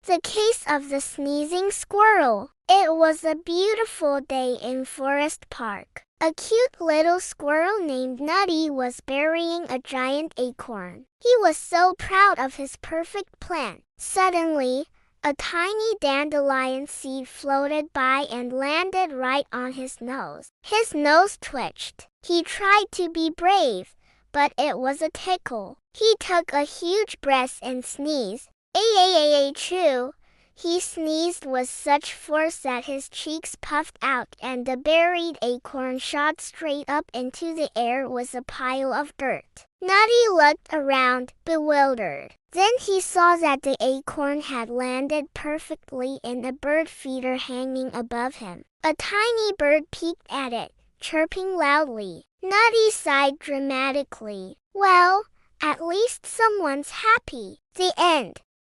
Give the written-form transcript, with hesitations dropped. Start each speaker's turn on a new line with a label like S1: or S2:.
S1: The Case of the Sneezing Squirrel. It was a beautiful day in Forest Park. A cute little squirrel named Nutty was burying a giant acorn. He was so proud of his perfect plan. Suddenly, a tiny dandelion seed floated by and landed right on his nose. His nose twitched. He tried to be brave, but it was a tickle. He took a huge breath and sneezed. Achoo! He sneezed with such force that his cheeks puffed out and the buried acorn shot straight up into the air with a pile of dirt. Nutty looked around, bewildered. Then he saw that the acorn had landed perfectly in a bird feeder hanging above him. A tiny bird peeked at it, chirping loudly. Nutty sighed dramatically. Well, at least someone's happy. The end.